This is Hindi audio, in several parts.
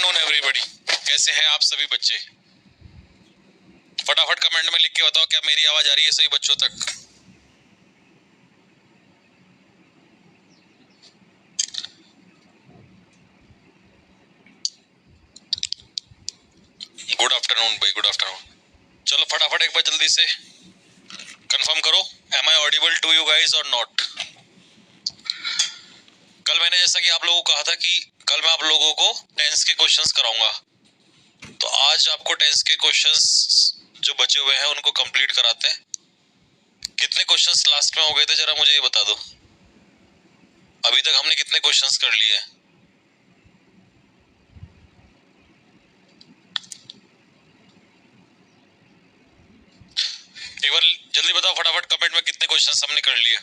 आफ्टरनून एवरीबॉडी, कैसे हैं आप सभी बच्चे? फटाफट कमेंट में लिख के बताओ क्या मेरी आवाज आ रही है सही बच्चों तक? गुड आफ्टरनून भाई, गुड आफ्टरनून। चलो फटाफट एक बार जल्दी से कंफर्म करो, am I audible to you guys और नॉट? कल मैंने जैसा कि आप लोगों को कहा था कि कल मैं आप लोगों को टेंस के क्वेश्चंस कराऊंगा, तो आज आपको टेंस के क्वेश्चंस जो बचे हुए हैं उनको कंप्लीट कराते हैं। कितने क्वेश्चंस लास्ट में हो गए थे जरा मुझे ये बता दो। अभी तक हमने कितने क्वेश्चंस कर लिए हैं? एक बार जल्दी बताओ फटाफट कमेंट में कितने क्वेश्चंस हमने कर लिए।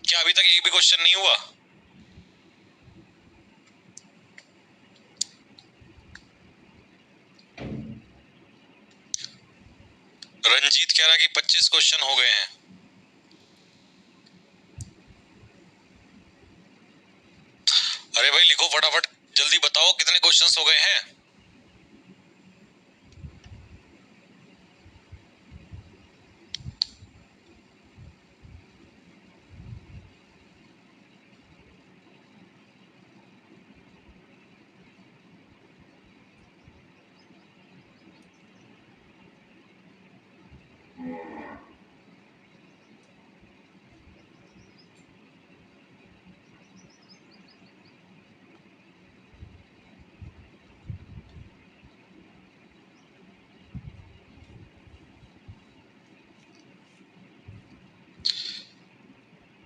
क्या अभी तक एक भी क्वेश्चन नहीं हुआ? रंजीत कह रहा कि 25 क्वेश्चन हो गए हैं। अरे भाई लिखो फटाफट, जल्दी बताओ कितने क्वेश्चंस हो गए हैं।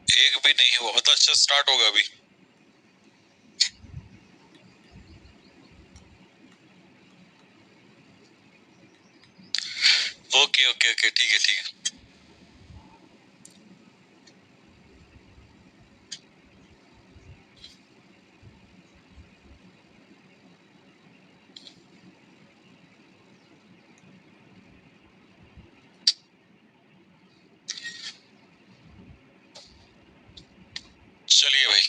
एक भी नहीं हुआ मतलब अच्छा स्टार्ट होगा अभी। ओके ओके ओके, ठीक है ठीक है। चलिए भाई,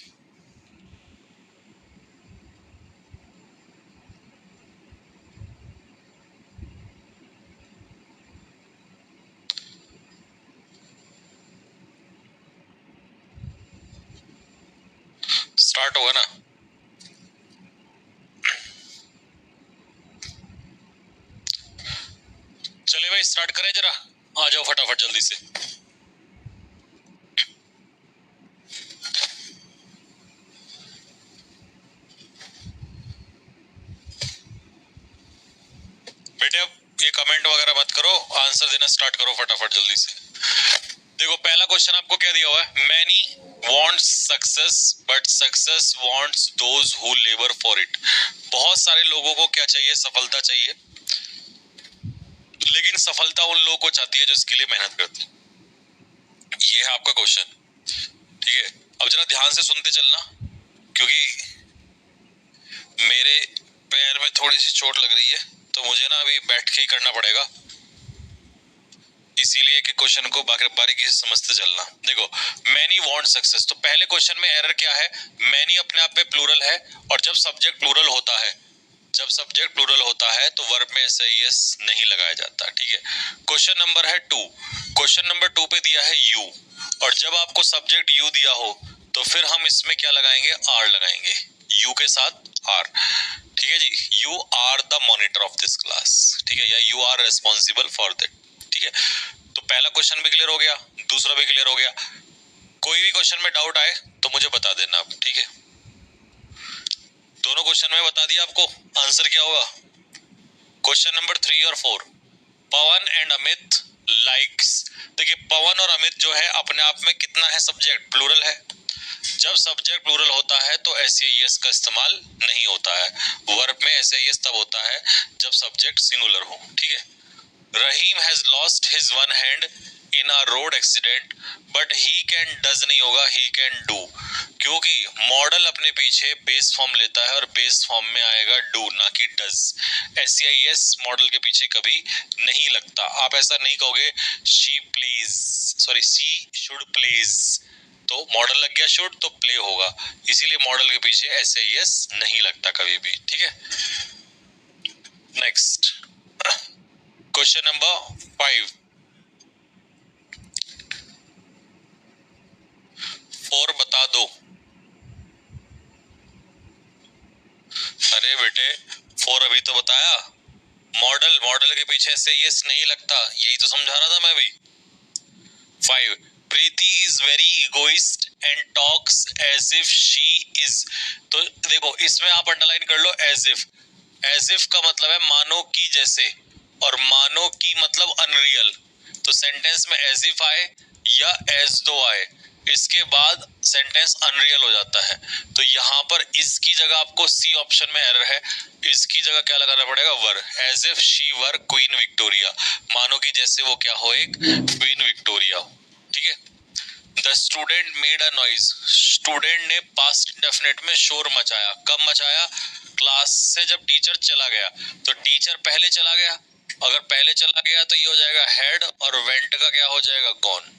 स्टार्ट होगा ना? चलिए भाई स्टार्ट करें जरा, आ जाओ फटाफट जल्दी से। बेटे अब ये कमेंट वगैरह मत करो, आंसर देना स्टार्ट करो फटाफट जल्दी से। देखो पहला क्वेश्चन आपको क्या दिया हुआ है, many wants success but success wants those who labour for it. बहुत सारे लोगों को क्या चाहिए, सफलता चाहिए, लेकिन सफलता उन लोगों को चाहती है जो इसके लिए मेहनत करते हैं। ये है आपका क्वेश्चन, ठीक है। अब जरा ध्यान से सुनते चलना, क्योंकि मेरे पैर में थोड़ी सी चोट लग रही है, तो मुझे ना अभी बैठ के ही करना पड़ेगा, इसीलिए कि क्वेश्चन को बारीकी से समझते चलना। देखो मैनी वांट सक्सेस, तो पहले क्वेश्चन में एरर क्या है, मैनी अपने आप में प्लूरल है, और जब सब्जेक्ट प्लूरल होता है, जब सब्जेक्ट प्लूरल होता है तो वर्ब में एस नहीं लगाया जाता, ठीक है। क्वेश्चन नंबर है 2, क्वेश्चन नंबर 2 पे दिया है यू, और जब आपको सब्जेक्ट यू दिया हो तो फिर हम इसमें क्या लगाएंगे, आर लगाएंगे, यू के साथ आर, ठीक है जी। You are the monitor of this class, ठीक है, या you are responsible for that, ठीक है। तो पहला क्वेश्चन भी क्लियर हो गया, दूसरा भी क्लियर हो गया। कोई भी क्वेश्चन में डाउट आए तो मुझे बता देना आप, ठीक है। दोनों क्वेश्चन में बता दिया आपको आंसर क्या होगा। क्वेश्चन नंबर 3 और 4, पवन एंड अमित लाइक्स। देखिए पवन और अमित जो है अपने आप में कितना है, सब्जेक्ट प्लूरल है। जब सब्जेक्ट प्लूरल होता है तो एस का इस्तेमाल नहीं होता है। वर्ब में एस तब होता है जब सब्जेक्ट सिंगुलर हो, ठीक है। Rahim has lost his one hand in a road accident but he can does नहीं होगा, ही कैन डू, क्योंकि मॉडल अपने पीछे बेस फॉर्म लेता है और बेस फॉर्म में आएगा डू ना कि डज। एस मॉडल के पीछे कभी नहीं लगता। आप ऐसा नहीं कहोगे she plays, sorry she should plays, तो मॉडल लग गया शुड तो प्ले होगा, इसीलिए मॉडल के पीछे एस नहीं लगता कभी भी, ठीक है। नेक्स्ट क्वेश्चन नंबर 5, 4 बता दो। अरे बेटे 4 अभी तो बताया, मॉडल के पीछे एस नहीं लगता, यही तो समझा रहा था मैं भी। 5, Preeti is very egoist and talks as if she is. तो देखो इसमें आप अंडरलाइन कर लो एज इफ का मतलब है मानो की जैसे, और मानो की मतलब अनरियल। तो सेंटेंस में एज इफ आए या एज दो आए, इसके बाद सेंटेंस अनरियल हो जाता है। तो यहाँ पर इसकी जगह आपको सी ऑप्शन में एरर है, इसकी जगह क्या लगाना पड़ेगा, were. As if she were queen Victoria, मानो कि जैसे वो क्या हो, एक क्वीन विक्टोरिया हो, ठीक है। The student made a noise, student ने पास्ट डेफिनेट में शोर मचाया। कब मचाया, क्लास से जब टीचर चला गया। तो टीचर पहले चला गया, अगर पहले चला गया तो ये हो जाएगा हेड, और वेंट का क्या हो जाएगा, गॉन।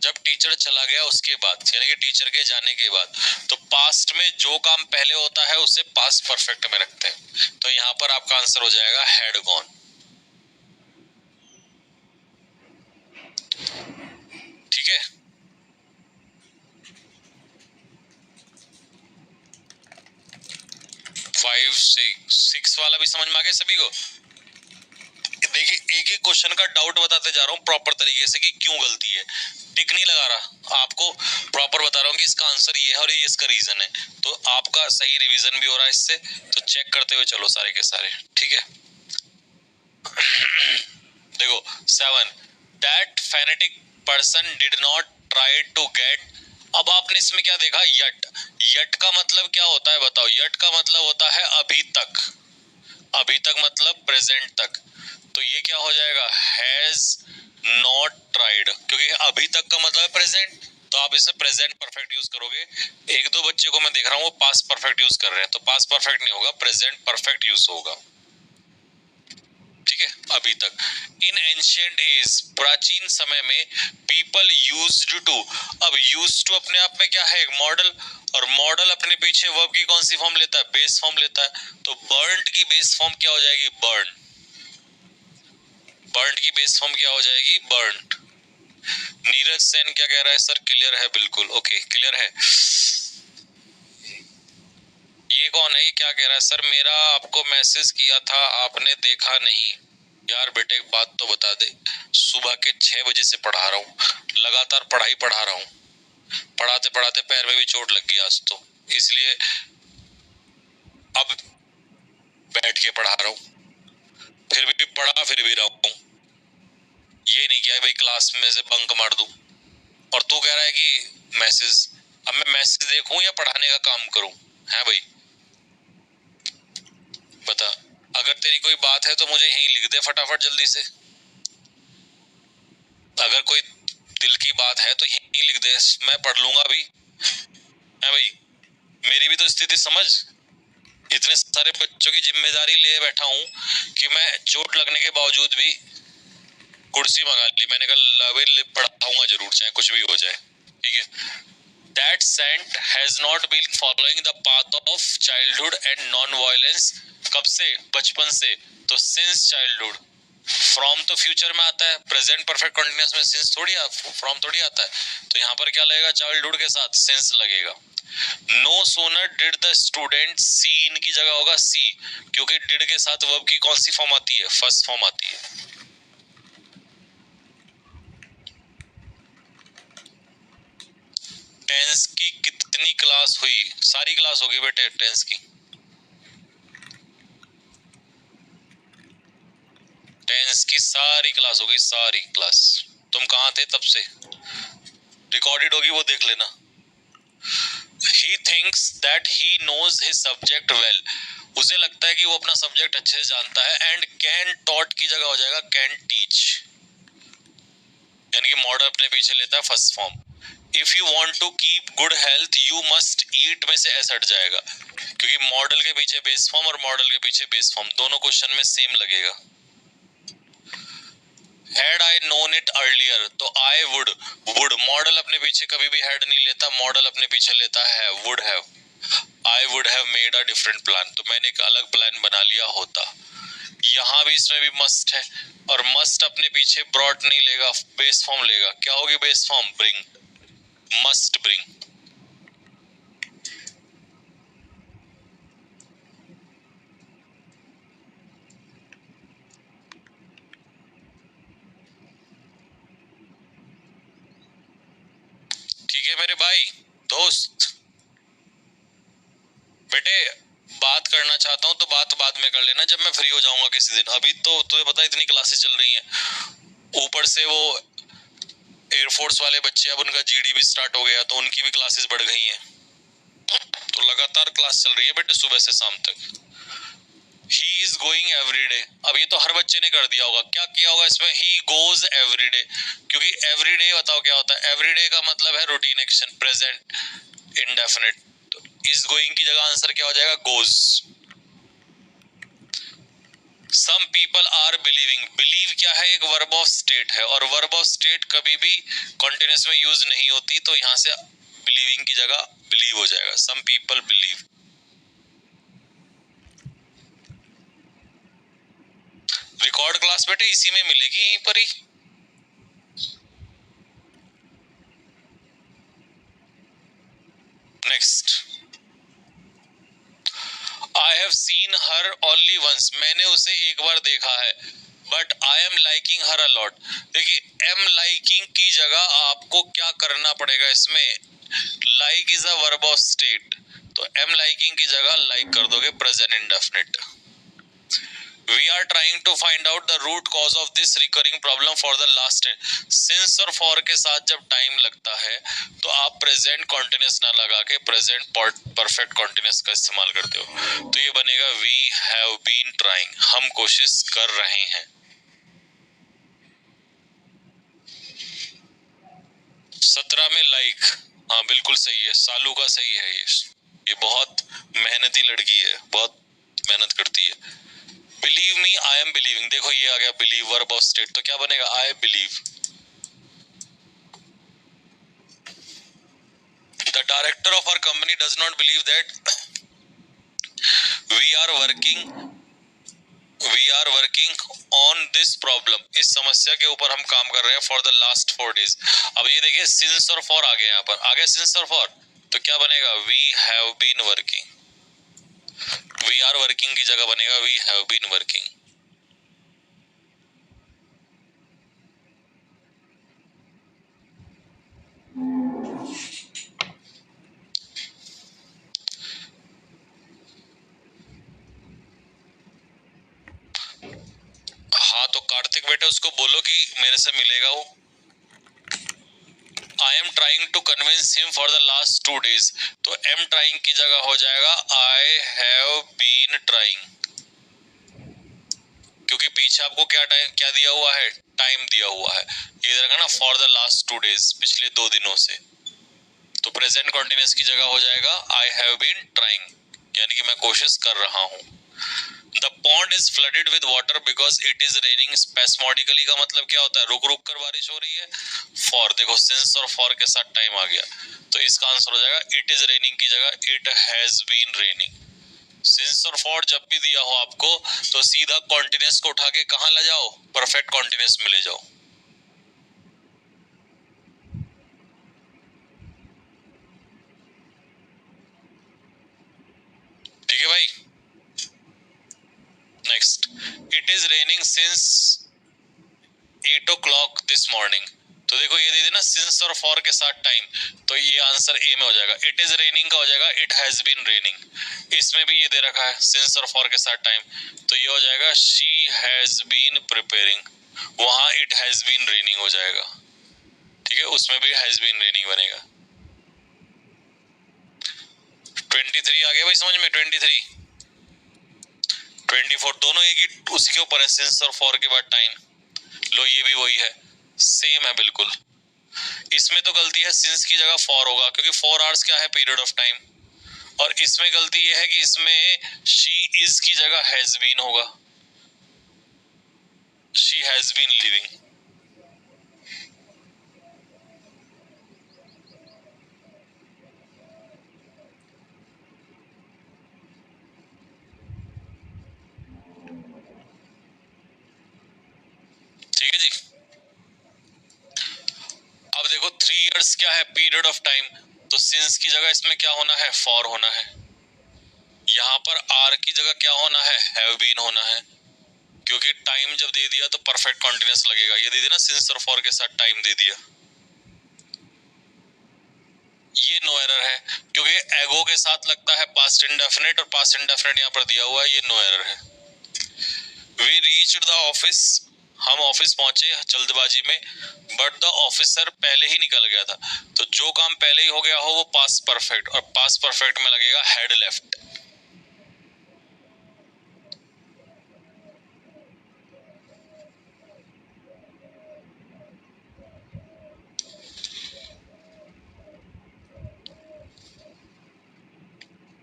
जब टीचर चला गया उसके बाद, यानी कि टीचर के जाने के बाद। तो पास्ट में जो काम पहले होता है उसे पास्ट परफेक्ट में रखते हैं। तो यहाँ पर आपका आंसर हो जाएगा हैड गॉन, ठीक है। 5, 6 वाला भी समझ में आ गया सभी को। देखिए एक एक क्वेश्चन का डाउट बताते जा रहा हूँ प्रॉपर तरीके से कि क्यों गलती है, टिक नहीं लगा रहा, आपको प्रॉपर बता रहा हूँ कि इसका आंसर ये है और ये इसका रीजन है। तो आपका सही रिवीजन भी हो रहा है इससे, तो चेक करते हुए चलो सारे के सारे, ठीक है। देखो 7, that fanatic person did not try to get. अब आपने इसमें क्या देखा, यट। यट का मतलब क्या होता है बताओ, यट का मतलब होता है अभी तक, अभी तक मतलब प्रेजेंट तक। तो ये क्या हो जाएगा, हैज नॉट ट्राइड, क्योंकि अभी तक का मतलब है प्रेजेंट, तो आप इसमें प्रेजेंट परफेक्ट यूज करोगे। एक दो बच्चे को मैं देख रहा हूँ वो पास्ट परफेक्ट यूज कर रहे हैं, तो पास्ट परफेक्ट नहीं होगा, प्रेजेंट परफेक्ट यूज होगा, ठीक है। अभी तक। इन एंशिएंट एज, प्राचीन समय में, पीपल यूज्ड टू। अब यूज्ड टू अपने आप में क्या है, एक मॉडल, और मॉडल अपने पीछे वर्ब की कौन सी फॉर्म लेता है, बेस फॉर्म लेता है। तो बर्न्ड की बेस फॉर्म क्या हो जाएगी, बर्न। बर्न्ड की बेस फॉर्म क्या हो जाएगी, बर्न्ड। नीरज सेन क्या कह रहा है, सर क्लियर है, बिल्कुल ओके क्लियर है। ये कौन है, ये क्या कह रहा है, सर मेरा आपको मैसेज किया था आपने देखा नहीं। यार बेटे एक बात तो बता दे, सुबह के 6 बजे से पढ़ा रहा हूँ, लगातार पढ़ाई पढ़ा रहा हूँ, पढ़ाते पढ़ाते पैर में भी चोट लग गई आज तो, इसलिए अब बैठ के पढ़ा रहा हूँ। फिर भी पढ़ा फिर भी रहा हूँ, ये नहीं किया भाई क्लास में से बंक मार दूं। और तू कह रहा है कि मैसेज, अब मैं मैसेज देखूं या पढ़ाने का काम करूं, है भाई बता। अगर तेरी कोई बात है तो मुझे यहीं लिख दे फटाफट जल्दी से, अगर कोई दिल की बात है तो यहीं लिख दे, मैं पढ़ लूंगा अभी, है भाई। मेरी भी तो स्थिति समझ, इतने सारे बच्चों की जिम्मेदारी ले बैठा हूं कि मैं चोट लगने के बावजूद भी कुर्सी मंगा ली, मैंने कहा पढ़ाऊंगा जरूर चाहे कुछ भी हो जाए, ठीक है। That saint has not been following the path of childhood and non-violence, कब से, बचपन से। तो since childhood, from तो फ्यूचर में आता है, प्रेजेंट परफेक्ट कंटिन्यूअस में since थोड़ी फ्रॉम थोड़ी आता है। तो यहाँ पर क्या लगेगा, चाइल्डहुड के साथ since लगेगा। No sooner did the student see, इनकी जगह होगा see, क्योंकि did के साथ वर्ब की कौन सी फॉर्म आती है, फर्स्ट फॉर्म आती है। टेंस की कितनी जितनी क्लास हुई सारी क्लास होगी बेटे टेंस की। टेंस की सारी क्लास होगी, सारी क्लास। तुम कहाँ थे तब से? रिकॉर्डेड होगी, वो देख लेना। He thinks that he knows his subject well. उसे लगता है कि वो अपना सब्जेक्ट अच्छे से जानता है। एंड कैन टॉट की जगह हो जाएगा कैन टीच, यानी कि मॉडल अपने पीछे लेता है first form. If you want to keep good health you must eat में से एस हट जाएगा, क्योंकि मॉडल के पीछे बेस फॉर्म और मॉडल के पीछे बेस फॉर्म दोनों क्वेश्चन में सेम लगेगा। Had I known it earlier, तो I would मॉडल अपने पीछे कभी भी हेड नहीं लेता, मॉडल अपने पीछे लेता है would have। I would have made a different plan, तो मैंने एक अलग प्लान बना लिया होता। यहाँ भी इसमें भी मस्ट है, और मस्ट अपने पीछे ब्रॉट नहीं लेगा, बेस फॉर्म लेगा। क्या होगी base form? Bring, must bring. ठीक है मेरे भाई दोस्त बेटे, बात करना चाहता हूँ तो बात बाद में कर लेना जब मैं फ्री हो जाऊंगा किसी दिन। अभी तो तुझे पता है इतनी क्लासेस चल रही हैं, ऊपर से वो एयरफोर्स वाले बच्चे, अब उनका जीडी भी स्टार्ट हो गया तो उनकी भी क्लासेस बढ़ गई हैं, तो लगातार क्लास चल रही है बेटे सुबह से शाम तक। He is going every day, अब ये तो हर बच्चे ने कर दिया होगा। क्या किया होगा इसमें? ही गोज एवरी डे, क्योंकि एवरी डे बताओ क्या होता है? एवरी डे का मतलब है रूटीन एक्शन, प्रेजेंट इंडेफिनिट। तो इज गोइंग की जगह आंसर क्या हो जाएगा? Goes. Some people are believing, believe क्या है? एक वर्ब ऑफ स्टेट है, और वर्ब ऑफ स्टेट कभी भी कॉन्टिन्यूस में यूज नहीं होती, तो यहां से बिलीविंग की जगह बिलीव हो जाएगा। Some people believe. Record class बेटे इसी में मिलेगी, यहीं पर ही। Next, I have seen her only once, मैंने उसे एक बार देखा है। But I am liking her a lot. देखिए एम लाइकिंग की जगह आपको क्या करना पड़ेगा इसमें? Like is a verb of state, तो एम लाइकिंग की जगह लाइक कर दोगे present indefinite. We are trying to find out the root cause of this recurring problem for the last 10. Since और for के साथ जब टाइम लगता है तो आप प्रेजेंट कॉन्टिन्यूस ना लगा के प्रेजेंट परफेक्ट कॉन्टिन्यूस का इस्तेमाल करते हो, तो ये बनेगा we have been trying, हम कोशिश कर रहे हैं। 17 में लाइक, हाँ बिल्कुल सही है, सालू का सही है ये बहुत मेहनती लड़की है, बहुत मेहनत करती है। Believe me I am believing, देखो ये आ गया बिलीव वर्ब ऑफ स्टेट, तो क्या बनेगा? I believe. The director of our company does not believe that we are working on this problem, इस समस्या के ऊपर हम काम कर रहे हैं फॉर द लास्ट 4 days। अब ये देखिए सिंस और फॉर आ गए, यहाँ पर आ गया सिंस और फॉर, तो क्या बनेगा? We have been working. We are working की जगह बनेगा वी हैव बीन वर्किंग। हाँ तो कार्तिक बेटा उसको बोलो कि मेरे से मिलेगा वो। I am trying to convince him for the last 2 days, तो एम ट्राइंग की जगह हो जाएगा आई हैव बीन ट्राइंग, क्योंकि पीछे आपको क्या दिया हुआ है? टाइम दिया हुआ है। ये रहेगा ना फॉर द लास्ट 2 days, पिछले 2 दिनों से, तो प्रेजेंट कॉन्टिन्यूस की जगह हो जाएगा आई हैव बीन ट्राइंग, यानी कि मैं कोशिश कर रहा हूं। The pond is flooded with water because it is raining spasmodically का मतलब क्या होता है? रुक रुक कर बारिश हो रही है। फॉर, देखो सिंस और फॉर के साथ टाइम आ गया, तो इसका आंसर हो जाएगा इट इज रेनिंग की जगह it has been raining. Since और फॉर जब भी दिया हो आपको तो सीधा कॉन्टिन्यूस को उठा के कहां ले जाओ? परफेक्ट कॉन्टिन्यूस में ले जाओ। ठीक है भाई। Next, it is raining since 8 o'clock this morning, तो देखो ये दे देना सिंस और फॉर के साथ टाइम, तो ये आंसर ए में हो जाएगा। इट इज रेनिंग का हो जाएगा इट हैज बीन रेनिंग। इसमें भी ये दे रखा है सिंस और फॉर के साथ टाइम, तो ये हो जाएगा शी हैज बीन प्रिपेयरिंग, वहां इट हैज बीन रेनिंग हो जाएगा। ठीक है, उसमें भी हैज बीन रेनिंग बनेगा। 23 आ गया भाई समझ में? 23 24 दोनों एक ही उसके ऊपर है, सिंस और फॉर के बाद टाइम। लो ये भी वही है, सेम है बिल्कुल। इसमें तो गलती है सिंस की जगह फॉर होगा, क्योंकि 4 आवर्स क्या है, पीरियड ऑफ टाइम। और इसमें गलती ये है कि इसमें शी इज की जगह हैज बीन होगा, शी हैज बीन लिविंग। ठीक है जी। अब देखो 3 इयर्स क्या है, पीरियड ऑफ टाइम, तो सिंस की जगह इसमें क्या होना है, फॉर होना है। यहाँ पर आर की जगह क्या होना है, हैव बीन होना है, क्योंकि टाइम जब दे दिया तो परफेक्ट कॉन्टिन्यूस लगेगा। ये दे दिया ना सिंस और फॉर के साथ टाइम दे दिया, ये नो एरर है, क्योंकि एगो के साथ लगता है पास्ट इंडेफिनिट, और पास्ट इंडेफिनिट यहाँ पर दिया हुआ है, ये नो एरर है। वी रीच्ड द ऑफिस, हम ऑफिस पहुंचे जल्दबाजी में, बट द ऑफिसर पहले ही निकल गया था। तो जो काम पहले ही हो गया हो वो पास्ट परफेक्ट, और पास्ट परफेक्ट में लगेगा had left.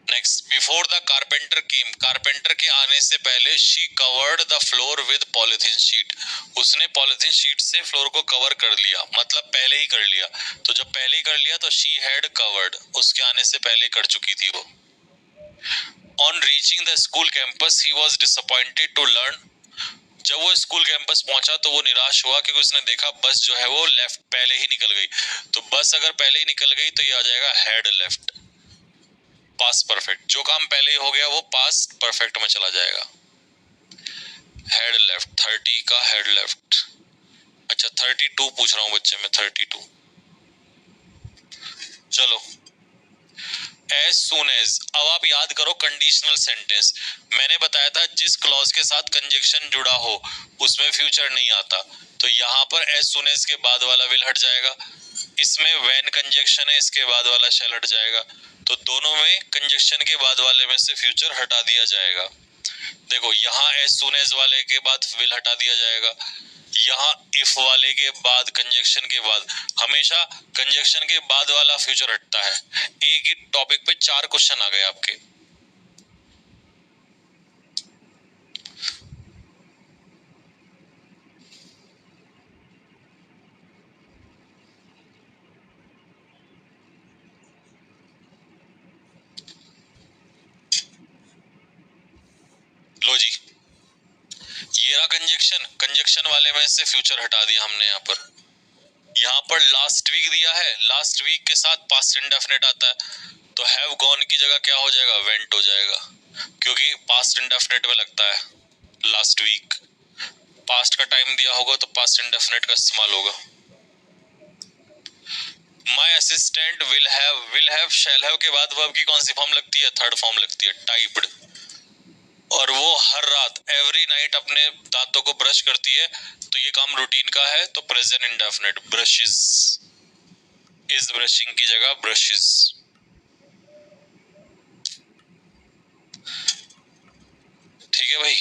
Next, before the carpenter came, carpenter के आने से पहले she covered the floor with polythene sheet, उसने पॉलिथीन शीट से फ्लोर को कवर कर लिया, मतलब पहले ही कर लिया। तो जब पहले ही कर लिया तो शी हैड कवर्ड, उसके आने से पहले कर चुकी थी वो। On reaching the school campus he was disappointed to learn, जब वो स्कूल कैंपस पहुंचा तो वो निराश हुआ, क्योंकि उसने देखा बस जो है वो लेफ्ट पहले ही निकल गई। तो बस अगर पहले ही निकल गई तो ये आ जाएगा हैड लेफ्ट, पास्ट परफेक्ट। जो काम पहले ही हो गया वो पास्ट परफेक्ट में चला जाएगा। हैड लेफ्ट, 30 का हैड लेफ्ट। अच्छा 32 पूछ रहा हूँ बच्चे में, 32। चलो, एज सुन एज, अब आप याद करो कंडीशनल सेंटेंस। मैंने बताया था जिस क्लॉज के साथ कंजक्शन जुड़ा हो उसमें फ्यूचर नहीं आता, तो यहाँ पर एज सुन एज के बाद वाला विल हट जाएगा। इसमें व्हेन कंजक्शन है, इसके बाद वाला शैल हट जाएगा। तो दोनों में कंजक्शन के बाद वाले में से फ्यूचर हटा दिया जाएगा। देखो यहाँ एज सुन एज वाले के बाद विल हटा दिया जाएगा, यहाँ इफ वाले के बाद, कंजक्शन के बाद, हमेशा कंजक्शन के बाद वाला फ्यूचर हटता है। एक ही टॉपिक पे 4 क्वेश्चन आ गए आपके। लो जी, ये रहा कंजक्शन, कंजक्शन वाले में से फ्यूचर हटा दिया हमने। यहाँ पर लास्ट वीक दिया है, लास्ट वीक के साथ पास्ट इंडेफिनिट आता है, तो हैव गॉन की जगह क्या हो जाएगा, वेंट हो जाएगा, क्योंकि पास्ट इंडेफिनिट में लगता है लास्ट वीक। पास्ट का टाइम दिया होगा तो पास्ट इंडेफिनिट का इस्तेमाल होगा। My assistant will have shall have के बाद वर्ब की कौन सी फॉर्म लगती है, थर्ड फॉर्म लगती है, टाइप्ड। और वो हर रात एवरी नाइट अपने दांतों को ब्रश करती है, तो ये काम रूटीन का है, तो present indefinite, brushes, is brushing की जगह ब्रशेस। ठीक है भाई।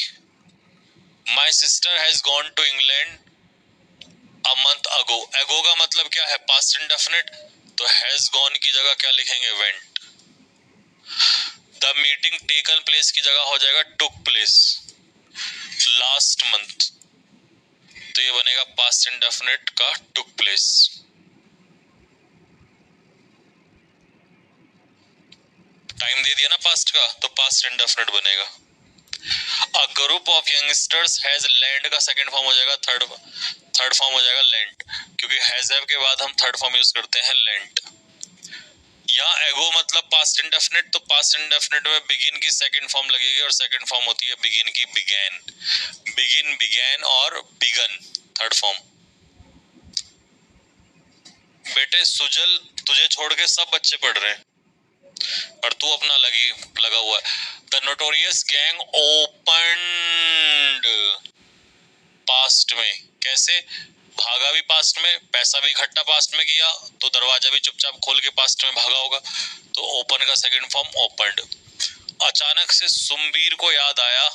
My sister has gone to England a month ago, ago का मतलब क्या है, पास्ट इंडेफिनिट, तो हैज गॉन की जगह क्या लिखेंगे, went. The meeting taken place की जगह हो जाएगा टुक प्लेस लास्ट मंथ, तो ये बनेगा पास्ट इंडेफिनिट का टुक प्लेस। टाइम दे दिया ना पास्ट का, तो पास्ट इंडेफिनिट बनेगा। A group of youngsters has land का सेकंड फॉर्म हो जाएगा, थर्ड फॉर्म हो जाएगा लेंट, क्योंकि हैज हैव के बाद हम थर्ड फॉर्म यूज करते हैं लेंट। यहाँ एगो मतलब पास्ट इंडेफिनिट, तो पास्ट इंडेफिनिट में बिगिन की सेकंड फॉर्म लगेगी, और सेकंड फॉर्म होती है बिगिन की, बिगैन। बिगिन, बिगैन और बिगन थर्ड फॉर्म। बेटे सुजल तुझे छोड़ के सब बच्चे पढ़ रहे हैं और तू अपना लगा हुआ है। The notorious gang opened past में, कैसे भागा भी पास्ट में, पैसा भी इकट्ठा पास्ट में किया, तो दरवाजा भी चुपचाप खोल के पास्ट में भागा होगा, तो ओपन का सेकंड फॉर्म ओपनड। अचानक से सुम्बीर को याद आया,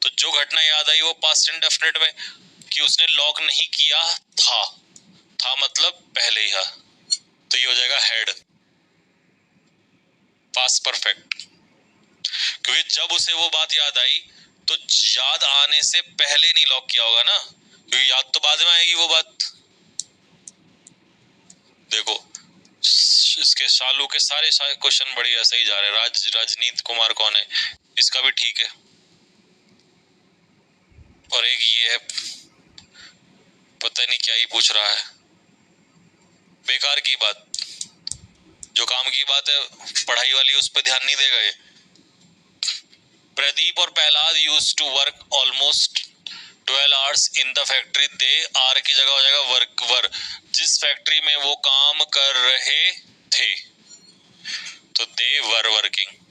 तो जो घटना याद आई वो पास्ट इंडेफिनिट में कि उसने लॉक नहीं किया था मतलब पहले ही था, तो ये हो जाएगा हेड, पास्ट परफेक्ट। क्योंकि जब उसे वो बात याद आई तो याद आने से पहले नहीं लॉक किया होगा ना, क्योंकि याद तो बाद में आएगी वो बात। देखो इसके शालू के सारे क्वेश्चन बढ़िया सही जा रहे हैं। राजनीत कुमार कौन है, इसका भी ठीक है। और एक ये है, पता नहीं क्या ही पूछ रहा है, बेकार की बात, जो काम की बात है पढ़ाई वाली उस पर ध्यान नहीं देगा ये। प्रदीप और Prahlad used to work almost 12 hours in the factory, they are की जगह हो जाएगा वर, जिस फैक्ट्री में वो काम कर रहे थे, तो दे वर वर्किंग।